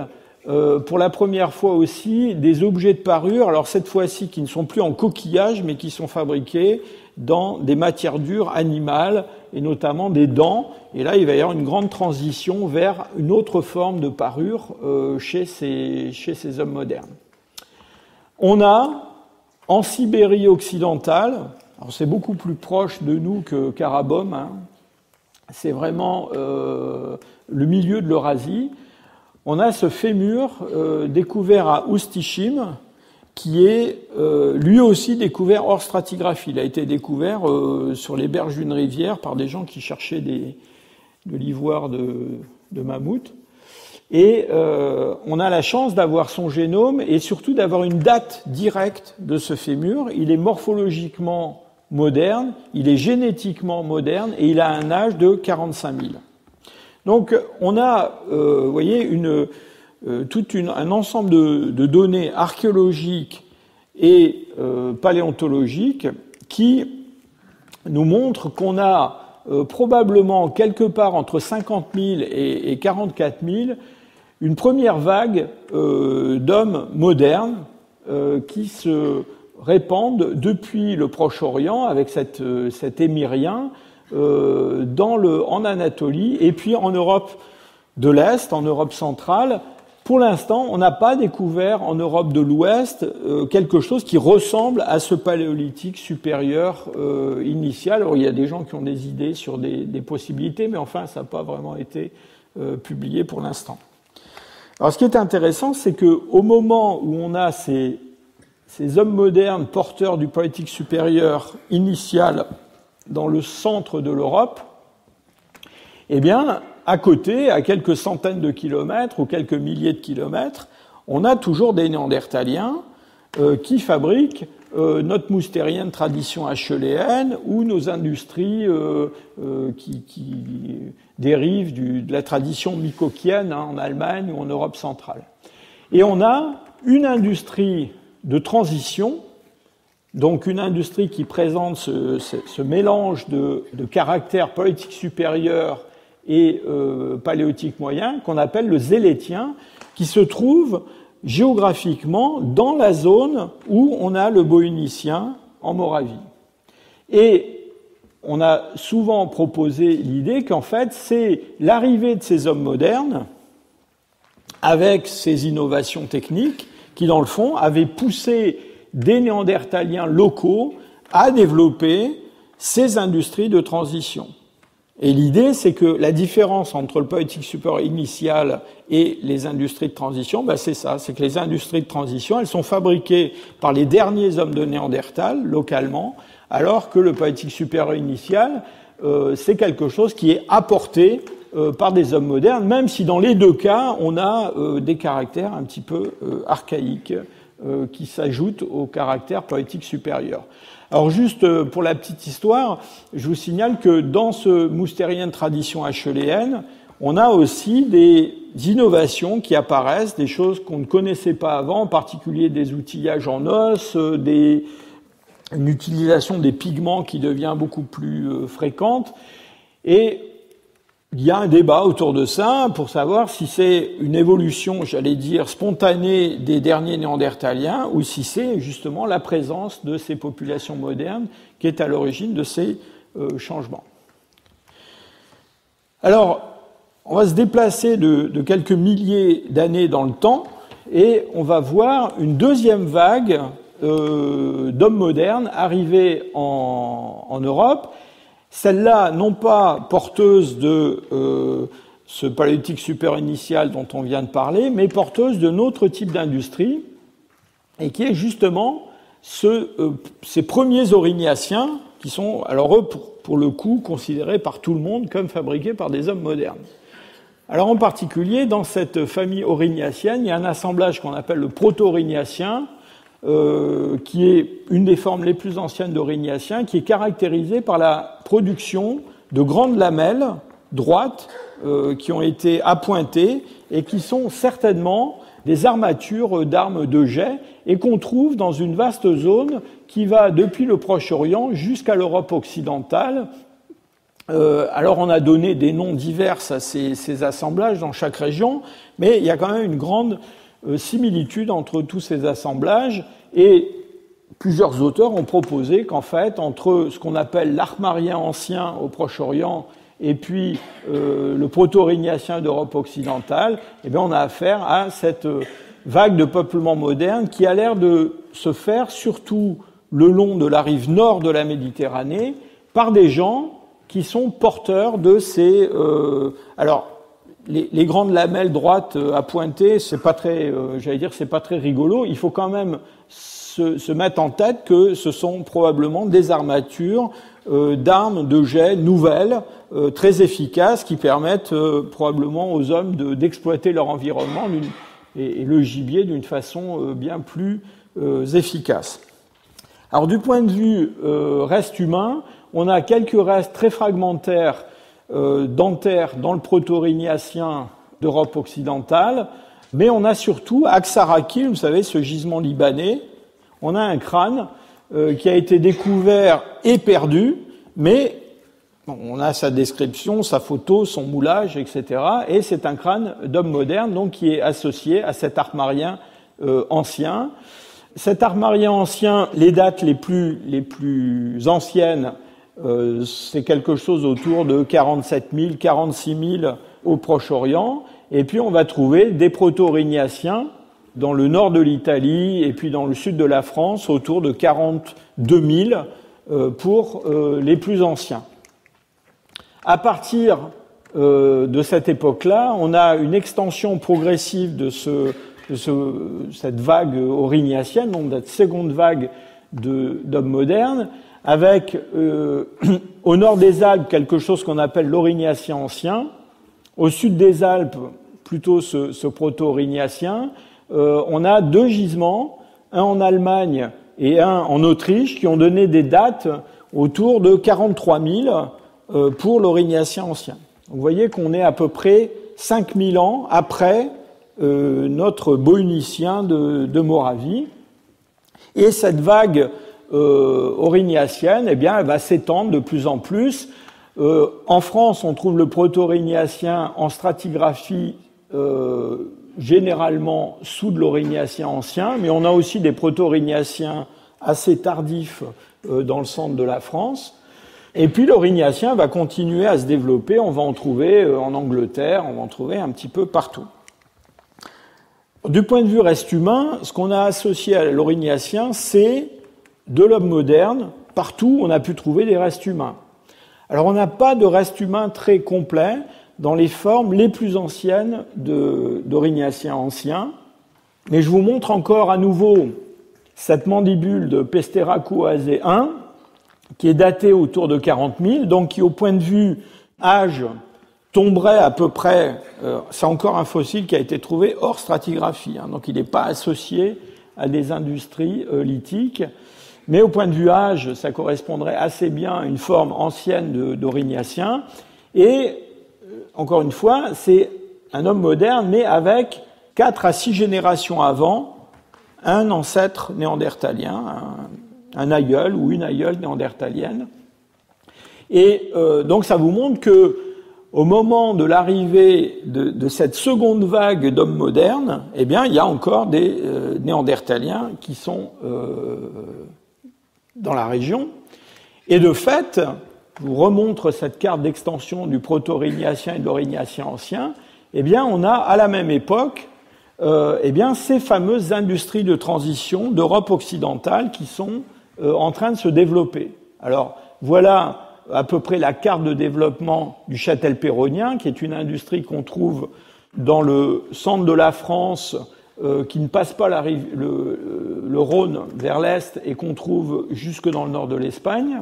B: Pour la première fois aussi, des objets de parure, alors cette fois-ci qui ne sont plus en coquillage, mais qui sont fabriqués dans des matières dures animales, et notamment des dents. Et là, il va y avoir une grande transition vers une autre forme de parure chez ces hommes modernes. On a, en Sibérie occidentale, alors c'est beaucoup plus proche de nous que Karabom, hein, c'est vraiment le milieu de l'Eurasie, on a ce fémur découvert à Oustishim, qui est lui aussi découvert hors stratigraphie. Il a été découvert sur les berges d'une rivière par des gens qui cherchaient de l'ivoire de mammouth. Et on a la chance d'avoir son génome et surtout d'avoir une date directe de ce fémur. Il est morphologiquement moderne, il est génétiquement moderne et il a un âge de 45 000. Donc on a, vous voyez, un ensemble de données archéologiques et paléontologiques qui nous montrent qu'on a probablement quelque part entre 50 000 et 44 000 une première vague d'hommes modernes qui se répandent depuis le Proche-Orient avec cet émirien en Anatolie et puis en Europe de l'Est, en Europe centrale. Pour l'instant, on n'a pas découvert en Europe de l'Ouest quelque chose qui ressemble à ce paléolithique supérieur initial. Alors, il y a des gens qui ont des idées sur des possibilités, mais enfin, ça n'a pas vraiment été publié pour l'instant. Alors, ce qui est intéressant, c'est qu'au moment où on a ces hommes modernes porteurs du paléolithique supérieur initial dans le centre de l'Europe, eh bien, à côté, à quelques centaines de kilomètres ou quelques milliers de kilomètres, on a toujours des Néandertaliens qui fabriquent notre moustérienne tradition acheuléenne ou nos industries qui dérivent de la tradition mycokienne en Allemagne ou en Europe centrale. Et on a une industrie de transition, donc une industrie qui présente ce mélange de caractères paléolithiques supérieurs et paléolithique moyen, qu'on appelle le zélétien, qui se trouve géographiquement dans la zone où on a le Bohunicien en Moravie. Et on a souvent proposé l'idée qu'en fait, c'est l'arrivée de ces hommes modernes, avec ces innovations techniques, qui dans le fond avaient poussé des Néandertaliens locaux à développer ces industries de transition. Et l'idée, c'est que la différence entre le paléolithique supérieur initial et les industries de transition, c'est ça, c'est que les industries de transition, elles sont fabriquées par les derniers hommes de Néandertal, localement, alors que le paléolithique supérieur initial, c'est quelque chose qui est apporté par des hommes modernes, même si dans les deux cas, on a des caractères un petit peu archaïques qui s'ajoutent au caractère paléolithique supérieur. Alors juste pour la petite histoire, je vous signale que dans ce moustérien de tradition acheuléenne, on a aussi des innovations qui apparaissent, des choses qu'on ne connaissait pas avant, en particulier des outillages en os, une utilisation des pigments qui devient beaucoup plus fréquente. Et il y a un débat autour de ça pour savoir si c'est une évolution, j'allais dire, spontanée des derniers Néandertaliens ou si c'est justement la présence de ces populations modernes qui est à l'origine de ces changements. Alors, on va se déplacer de quelques milliers d'années dans le temps et on va voir une deuxième vague d'hommes modernes arriver en Europe. Celle-là, non pas porteuse de ce paléolithique supérieur initial dont on vient de parler, mais porteuse d'un autre type d'industrie, et qui est justement ces premiers aurignaciens, qui sont, alors eux, pour le coup, considérés par tout le monde comme fabriqués par des hommes modernes. Alors en particulier, dans cette famille aurignacienne, il y a un assemblage qu'on appelle le proto-aurignacien, qui est une des formes les plus anciennes d'Aurignacien, qui est caractérisée par la production de grandes lamelles droites qui ont été appointées et qui sont certainement des armatures d'armes de jet et qu'on trouve dans une vaste zone qui va depuis le Proche-Orient jusqu'à l'Europe occidentale. Alors on a donné des noms divers à ces assemblages dans chaque région, mais il y a quand même une grande similitude entre tous ces assemblages et plusieurs auteurs ont proposé qu'en fait, entre ce qu'on appelle l'Armarien ancien au Proche-Orient et puis le proto-aurignacien d'Europe occidentale, on a affaire à cette vague de peuplement moderne qui a l'air de se faire surtout le long de la rive nord de la Méditerranée par des gens qui sont porteurs de ces... Les grandes lamelles droites à pointer, c'est pas très, c'est pas très rigolo. Il faut quand même se mettre en tête que ce sont probablement des armatures d'armes de jet nouvelles, très efficaces, qui permettent probablement aux hommes d'exploiter leur environnement et le gibier d'une façon bien plus efficace. Alors du point de vue reste humain, on a quelques restes très fragmentaires dentaires dans le proto-aurignacien d'Europe occidentale, mais on a surtout Aksarakil, vous savez, ce gisement libanais. On a un crâne qui a été découvert et perdu, mais on a sa description, sa photo, son moulage, etc. Et c'est un crâne d'homme moderne, donc qui est associé à cet armarien ancien. Cet armarien ancien, les dates les plus anciennes, c'est quelque chose autour de 47 000, 46 000 au Proche-Orient. Et puis on va trouver des proto-aurignaciens dans le nord de l'Italie et puis dans le sud de la France autour de 42 000 pour les plus anciens. À partir de cette époque-là, on a une extension progressive de cette vague aurignacienne, donc de cette seconde vague d'hommes modernes, avec au nord des Alpes quelque chose qu'on appelle l'Aurignacien ancien, Au sud des Alpes, plutôt ce proto-aurignacien, on a 2 gisements, un en Allemagne et un en Autriche, qui ont donné des dates autour de 43 000 pour l'aurignacien ancien. Donc vous voyez qu'on est à peu près 5 000 ans après notre Bohunicien de Moravie. Et cette vague aurignacienne, eh bien, elle va s'étendre de plus en plus. En France, on trouve le proto-aurignacien en stratigraphie généralement sous de l'aurignacien ancien, mais on a aussi des proto-aurignaciens assez tardifs dans le centre de la France. Et puis l'aurignacien va continuer à se développer, on va en trouver en Angleterre, on va en trouver un petit peu partout. Du point de vue reste humain, ce qu'on a associé à l'aurignacien, c'est de l'homme moderne. Partout, on a pu trouver des restes humains. Alors on n'a pas de restes humains très complets dans les formes les plus anciennes d'aurignacien ancien, mais je vous montre encore à nouveau cette mandibule de Pesteracoaceae 1, qui est datée autour de 40 000, donc qui, au point de vue âge, tomberait à peu près, c'est encore un fossile qui a été trouvé hors stratigraphie, hein, donc il n'est pas associé à des industries lithiques, mais au point de vue âge, ça correspondrait assez bien à une forme ancienne d'aurignacien, et encore une fois, c'est un homme moderne, mais avec 4 à 6 générations avant, un ancêtre néandertalien, un aïeul ou une aïeule néandertalienne. Et donc ça vous montre que au moment de l'arrivée de cette seconde vague d'hommes modernes, eh bien, il y a encore des néandertaliens qui sont dans la région. Et de fait, je vous remontre cette carte d'extension du proto-aurignacien et de l'aurignacien ancien, eh bien, on a à la même époque eh bien, ces fameuses industries de transition d'Europe occidentale qui sont en train de se développer. Alors, voilà à peu près la carte de développement du châtel-péronnien, qui est une industrie qu'on trouve dans le centre de la France, qui ne passe pas le Rhône vers l'est et qu'on trouve jusque dans le nord de l'Espagne.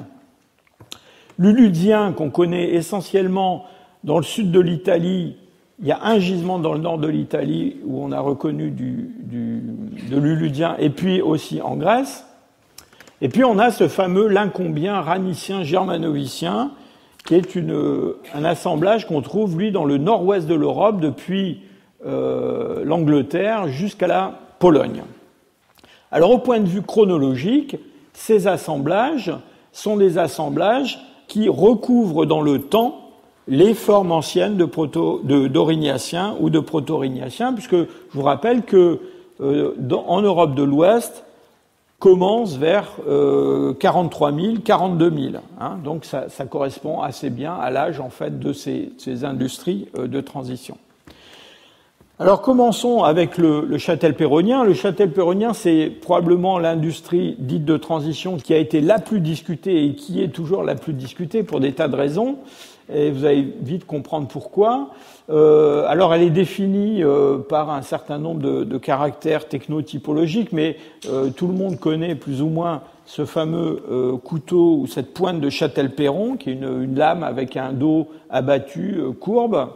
B: L'Uludien, qu'on connaît essentiellement dans le sud de l'Italie, il y a un gisement dans le nord de l'Italie où on a reconnu de l'Uludien, et puis aussi en Grèce. Et puis on a ce fameux Lincombien ranicien germanovicien, qui est un assemblage qu'on trouve, lui, dans le nord-ouest de l'Europe, depuis l'Angleterre jusqu'à la Pologne. Alors, au point de vue chronologique, ces assemblages sont des assemblages qui recouvrent dans le temps les formes anciennes d'aurignacien ou de proto-aurignacien, puisque je vous rappelle que en Europe de l'Ouest, commence vers 43 000, 42 000. Hein, donc ça correspond assez bien à l'âge en fait de ces industries de transition. Alors commençons avec le châtel-péronnien. Le châtel-péronnien, c'est probablement l'industrie dite de transition qui a été la plus discutée et qui est toujours la plus discutée pour des tas de raisons. Et vous allez vite comprendre pourquoi. Alors elle est définie par un certain nombre de caractères technotypologiques, mais tout le monde connaît plus ou moins ce fameux couteau ou cette pointe de châtel-perron, qui est une lame avec un dos abattu, courbe.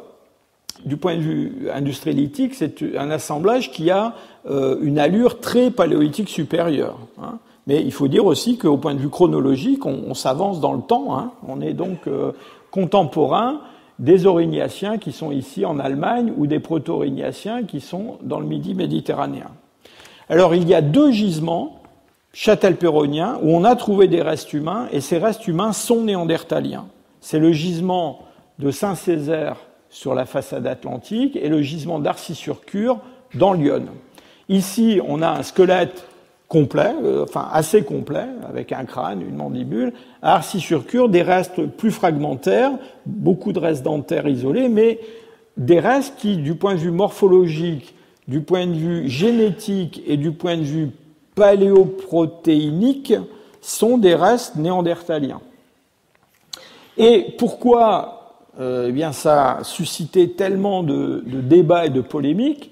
B: Du point de vue industrialitique, c'est un assemblage qui a une allure très paléolithique supérieure. Hein. Mais il faut dire aussi qu'au point de vue chronologique, on s'avance dans le temps. Hein. On est donc contemporain des aurignaciens qui sont ici en Allemagne ou des proto-aurignaciens qui sont dans le Midi méditerranéen. Alors il y a 2 gisements châtel-péroniens où on a trouvé des restes humains, et ces restes humains sont néandertaliens. C'est le gisement de Saint-Césaire sur la façade atlantique et le gisement d'Arcy-sur-Cure dans l'Yonne. Ici, on a un squelette complet, enfin assez complet, avec un crâne, une mandibule. À Arcy-sur-Cure, des restes plus fragmentaires, beaucoup de restes dentaires isolés, mais des restes qui, du point de vue morphologique, du point de vue génétique et du point de vue paléoprotéinique, sont des restes néandertaliens. Et pourquoi eh bien, ça a suscité tellement de débats et de polémiques?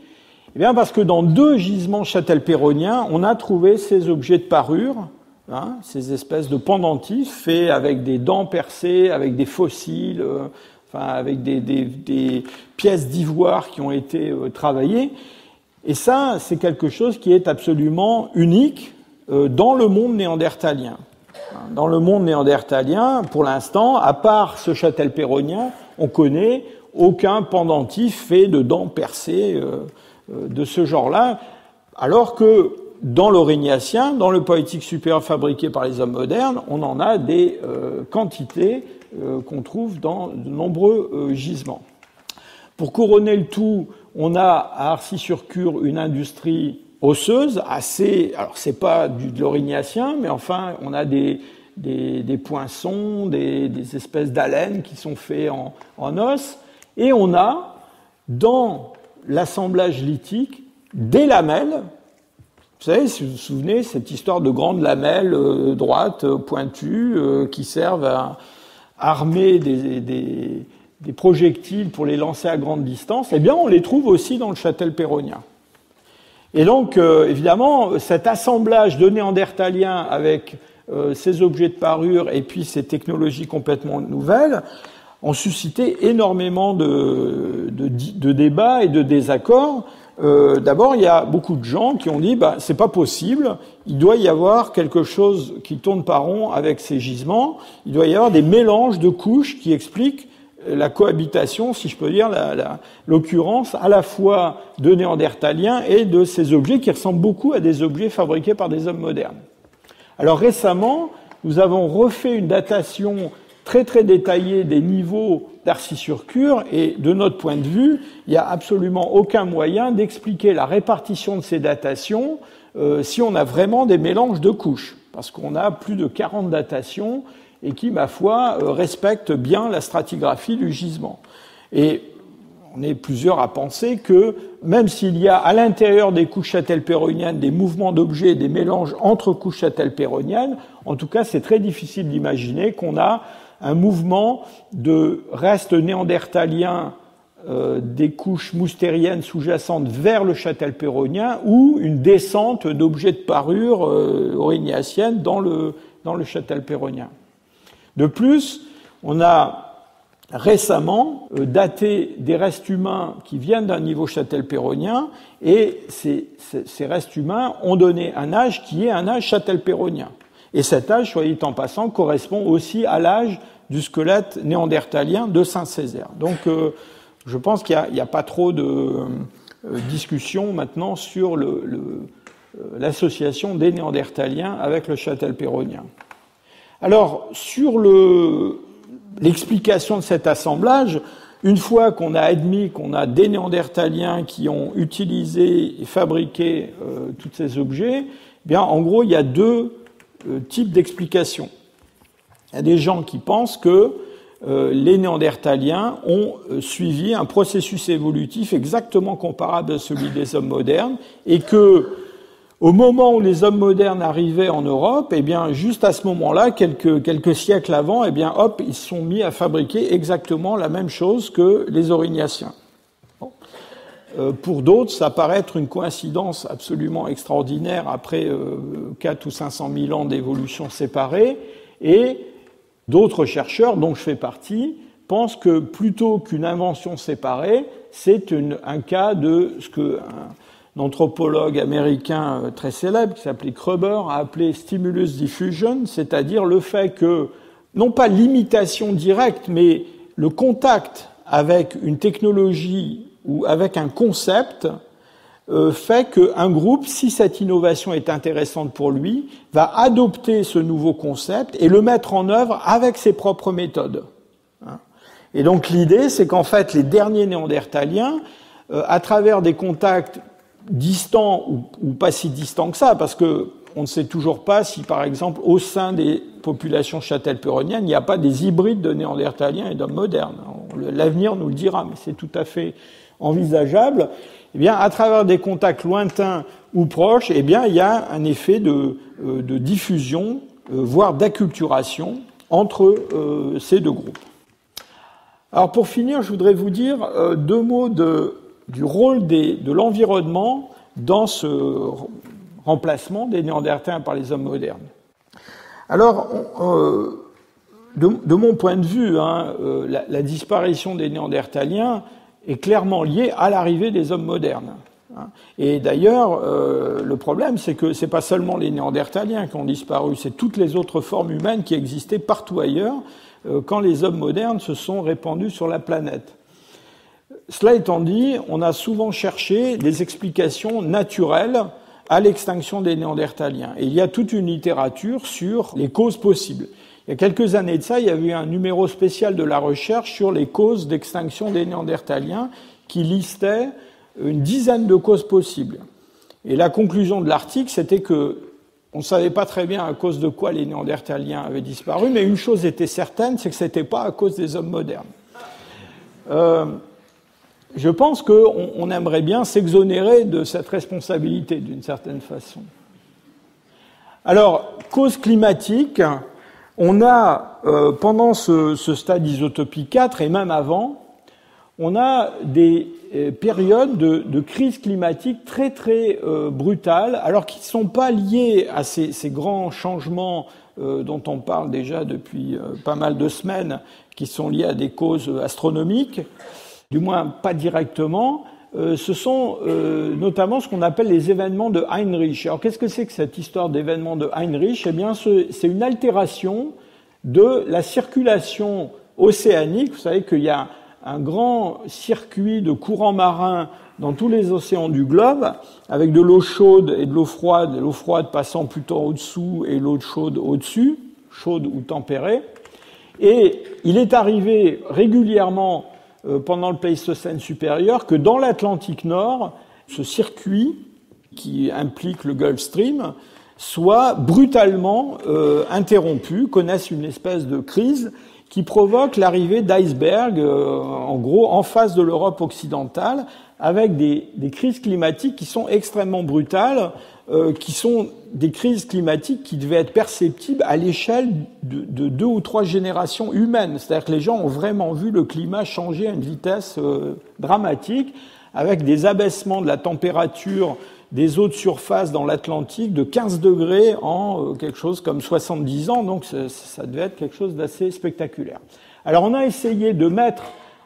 B: Eh bien, parce que dans 2 gisements châtel-péroniens, on a trouvé ces objets de parure, hein, ces espèces de pendentifs faits avec des dents percées, avec des fossiles, enfin avec des pièces d'ivoire qui ont été travaillées. Et ça, c'est quelque chose qui est absolument unique dans le monde néandertalien. Dans le monde néandertalien, pour l'instant, à part ce châtel-peyronien, on connaît aucun pendentif fait de dents percées de ce genre-là, alors que dans l'Aurignacien, dans le Poétique supérieur fabriqué par les hommes modernes, on en a des quantités qu'on trouve dans de nombreux gisements. Pour couronner le tout, on a à Arcy-sur-Cure une industrie osseuse assez. Alors c'est pas de l'Aurignacien, mais enfin on a des poinçons, des espèces d'haleines qui sont faits en os, et on a dans l'assemblage lithique des lamelles. Vous savez, si vous vous souvenez, cette histoire de grandes lamelles droites, pointues, qui servent à armer des projectiles pour les lancer à grande distance, eh bien, on les trouve aussi dans le châtel-peyronien. Et donc, évidemment, cet assemblage de néandertaliens avec ces objets de parure et puis ces technologies complètement nouvelles ont suscité énormément de débats et de désaccords. D'abord, il y a beaucoup de gens qui ont dit c'est pas possible, il doit y avoir quelque chose qui tourne pas rond avec ces gisements, il doit y avoir des mélanges de couches qui expliquent la cohabitation, si je peux dire, l'occurrence à la fois de néandertaliens et de ces objets qui ressemblent beaucoup à des objets fabriqués par des hommes modernes. Alors récemment, nous avons refait une datation très très détaillée des niveaux d'Arcy-sur-Cure, et de notre point de vue, il n'y a absolument aucun moyen d'expliquer la répartition de ces datations si on a vraiment des mélanges de couches, parce qu'on a plus de 40 datations et qui, ma foi, respectent bien la stratigraphie du gisement. Et on est plusieurs à penser que, même s'il y a à l'intérieur des couches châtel-peyronniennes des mouvements d'objets, des mélanges entre couches châtel-peyronniennes, en tout cas, c'est très difficile d'imaginer qu'on a un mouvement de restes néandertaliens des couches moustériennes sous-jacentes vers le châtel-peyronien, ou une descente d'objets de parure aurignacien dans le châtel-peyronien. De plus, on a récemment daté des restes humains qui viennent d'un niveau châtel-peyronien, et ces restes humains ont donné un âge qui est un âge châtel-peyronien. Et cet âge, soit dit en passant, correspond aussi à l'âge du squelette néandertalien de Saint-Césaire. Donc, je pense qu'il n'y a pas trop de discussion maintenant sur l'association des néandertaliens avec le châtel-peyronien. Alors, sur l'explication de cet assemblage, une fois qu'on a admis qu'on a des néandertaliens qui ont utilisé et fabriqué tous ces objets, eh bien, en gros, il y a deux types d'explications. Il y a des gens qui pensent que les néandertaliens ont suivi un processus évolutif exactement comparable à celui des hommes modernes, et que, au moment où les hommes modernes arrivaient en Europe, eh bien, juste à ce moment-là, quelques siècles avant, eh bien, hop, ils se sont mis à fabriquer exactement la même chose que les aurignacien. Bon. Pour d'autres, ça paraît être une coïncidence absolument extraordinaire après 400 ou 500 000 ans d'évolution séparée, et d'autres chercheurs, dont je fais partie, pensent que plutôt qu'une invention séparée, c'est un cas de ce qu'un anthropologue américain très célèbre, qui s'appelait Kruber, a appelé stimulus diffusion, c'est-à-dire le fait que, non pas l'imitation directe, mais le contact avec une technologie ou avec un concept fait qu'un groupe, si cette innovation est intéressante pour lui, va adopter ce nouveau concept et le mettre en œuvre avec ses propres méthodes. Et donc l'idée, c'est qu'en fait, les derniers néandertaliens, à travers des contacts distants ou pas si distants que ça, parce que on ne sait toujours pas si, par exemple, au sein des populations châtel-peyronniennes, il n'y a pas des hybrides de néandertaliens et d'hommes modernes. L'avenir nous le dira, mais c'est tout à fait envisageable. Eh bien, à travers des contacts lointains ou proches, eh bien, il y a un effet de diffusion, voire d'acculturation entre ces deux groupes. Alors, pour finir, je voudrais vous dire deux mots du rôle de l'environnement dans ce remplacement des Néandertaliens par les hommes modernes. Alors, de mon point de vue, la disparition des Néandertaliens est clairement liée à l'arrivée des hommes modernes. Et d'ailleurs, le problème, c'est que c'est pas seulement les Néandertaliens qui ont disparu, c'est toutes les autres formes humaines qui existaient partout ailleurs quand les hommes modernes se sont répandus sur la planète. Cela étant dit, on a souvent cherché des explications naturelles à l'extinction des Néandertaliens. Et il y a toute une littérature sur les causes possibles. Il y a quelques années de ça, il y avait eu un numéro spécial de la recherche sur les causes d'extinction des Néandertaliens qui listait une dizaine de causes possibles. Et la conclusion de l'article, c'était que on ne savait pas très bien à cause de quoi les Néandertaliens avaient disparu, mais une chose était certaine, c'est que ce n'était pas à cause des hommes modernes. Je pense qu'on aimerait bien s'exonérer de cette responsabilité, d'une certaine façon. Alors, cause climatique, on a, pendant ce stade isotopie 4, et même avant, on a des périodes de crise climatique très très brutales, alors qui ne sont pas liées à ces grands changements dont on parle déjà depuis pas mal de semaines, qui sont liés à des causes astronomiques, du moins pas directement. Ce sont notamment ce qu'on appelle les événements de Heinrich. Alors qu'est-ce que c'est que cette histoire d'événements de Heinrich? Eh bien, c'est une altération de la circulation océanique. Vous savez qu'il y a un grand circuit de courants marins dans tous les océans du globe, avec de l'eau chaude et de l'eau froide passant plutôt au-dessous et l'eau chaude au-dessus, chaude ou tempérée. Et il est arrivé régulièrement pendant le Pléistocène supérieur que dans l'Atlantique Nord, ce circuit qui implique le Gulf Stream soit brutalement interrompu, connaisse une espèce de crise qui provoque l'arrivée d'icebergs, en gros, en face de l'Europe occidentale, avec des crises climatiques qui sont extrêmement brutales, qui sont des crises climatiques qui devaient être perceptibles à l'échelle de 2 ou 3 générations humaines. C'est-à-dire que les gens ont vraiment vu le climat changer à une vitesse dramatique, avec des abaissements de la température des eaux de surface dans l'Atlantique de 15 degrés en quelque chose comme 70 ans, donc ça devait être quelque chose d'assez spectaculaire. Alors on a essayé de mettre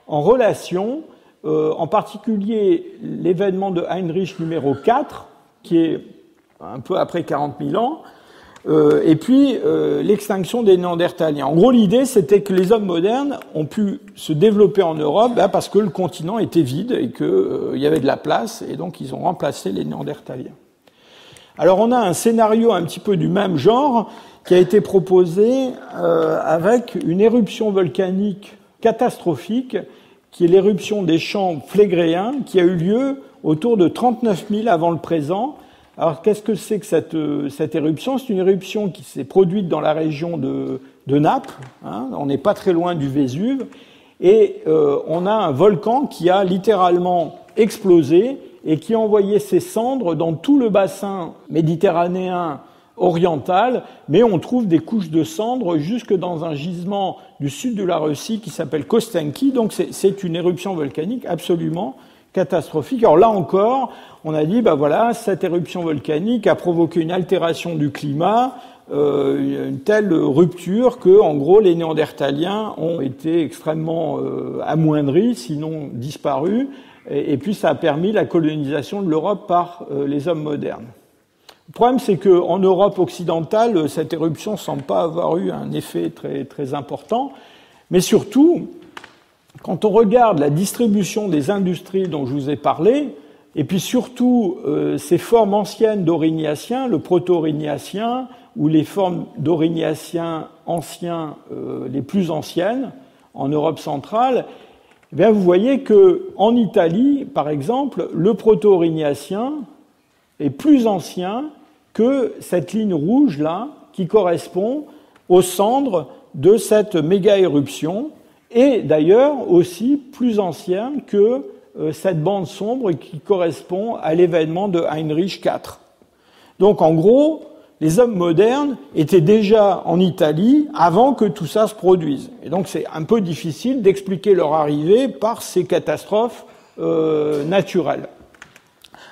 B: en relation, en particulier l'événement de Heinrich numéro 4, qui est un peu après 40 000 ans, et puis l'extinction des Néandertaliens. En gros, l'idée, c'était que les hommes modernes ont pu se développer en Europe parce que le continent était vide et qu'il y avait de la place, et donc ils ont remplacé les Néandertaliens. Alors on a un scénario un petit peu du même genre qui a été proposé avec une éruption volcanique catastrophique, qui est l'éruption des champs phlegréens, qui a eu lieu autour de 39 000 avant le présent. Alors, qu'est-ce que c'est que cette éruption? C'est une éruption qui s'est produite dans la région de Naples. On n'est pas très loin du Vésuve. Et on a un volcan qui a littéralement explosé et qui a envoyé ses cendres dans tout le bassin méditerranéen oriental. Mais on trouve des couches de cendres jusque dans un gisement du sud de la Russie qui s'appelle Kostenki. Donc, c'est une éruption volcanique absolument catastrophique. Alors là encore, on a dit, voilà, cette éruption volcanique a provoqué une altération du climat, une telle rupture que, en gros, les Néandertaliens ont été extrêmement amoindris, sinon disparus, et puis ça a permis la colonisation de l'Europe par les hommes modernes. Le problème, c'est qu'en Europe occidentale, cette éruption ne semble pas avoir eu un effet très, très important, mais surtout, quand on regarde la distribution des industries dont je vous ai parlé, et puis surtout ces formes anciennes d'Aurignaciens, le proto-Aurignacien, ou les formes d'Aurignaciens anciens les plus anciennes, en Europe centrale, eh bien vous voyez qu'en Italie, par exemple, le proto-Aurignacien est plus ancien que cette ligne rouge-là, qui correspond aux cendres de cette méga-éruption, et d'ailleurs aussi plus ancienne que cette bande sombre qui correspond à l'événement de Heinrich IV. Donc en gros, les hommes modernes étaient déjà en Italie avant que tout ça se produise. Et donc c'est un peu difficile d'expliquer leur arrivée par ces catastrophes naturelles.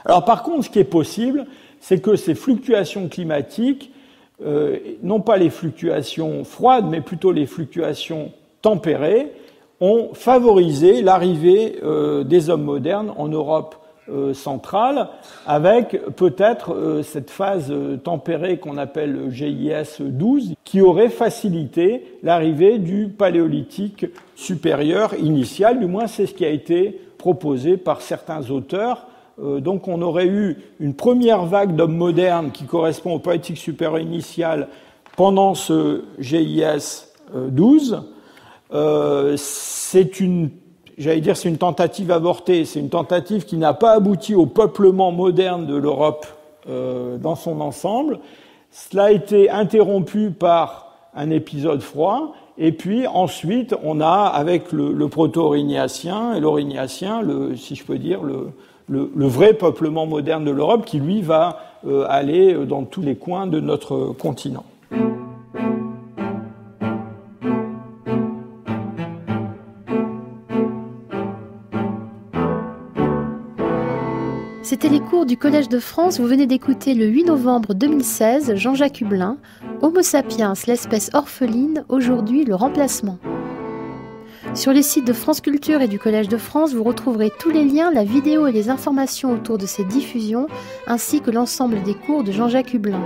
B: Alors par contre, ce qui est possible, c'est que ces fluctuations climatiques non pas les fluctuations froides, mais plutôt les fluctuations tempérées, ont favorisé l'arrivée des hommes modernes en Europe centrale, avec peut-être cette phase tempérée qu'on appelle GIS 12, qui aurait facilité l'arrivée du paléolithique supérieur initial, du moins c'est ce qui a été proposé par certains auteurs. Donc on aurait eu une première vague d'hommes modernes qui correspond au paléolithique supérieur initial pendant ce GIS 12. C'est une tentative avortée, c'est une tentative qui n'a pas abouti au peuplement moderne de l'Europe dans son ensemble. Cela a été interrompu par un épisode froid, et puis ensuite on a, avec le proto-aurignacien et l'aurignacien, si je peux dire, le vrai peuplement moderne de l'Europe, qui lui va aller dans tous les coins de notre continent.
A: C'était les cours du Collège de France. Vous venez d'écouter le 8 novembre 2016 Jean-Jacques Hublin, Homo sapiens, l'espèce orpheline, aujourd'hui le remplacement. Sur les sites de France Culture et du Collège de France, vous retrouverez tous les liens, la vidéo et les informations autour de ces diffusions, ainsi que l'ensemble des cours de Jean-Jacques Hublin.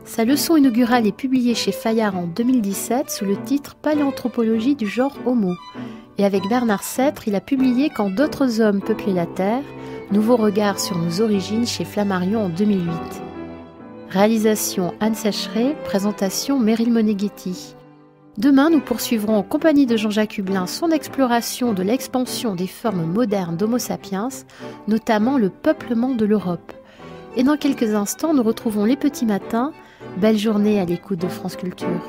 A: Sa leçon inaugurale est publiée chez Fayard en 2017 sous le titre « Paléanthropologie du genre Homo ». Et avec Bernard Sêtre, il a publié « Quand d'autres hommes peuplaient la Terre », nouveau regard sur nos origines chez Flammarion en 2008. Réalisation Anne Sécheret, présentation Meryl Moneghetti. Demain, nous poursuivrons en compagnie de Jean-Jacques Hublin son exploration de l'expansion des formes modernes d'Homo sapiens, notamment le peuplement de l'Europe. Et dans quelques instants, nous retrouvons les petits matins. Belle journée à l'écoute de France Culture.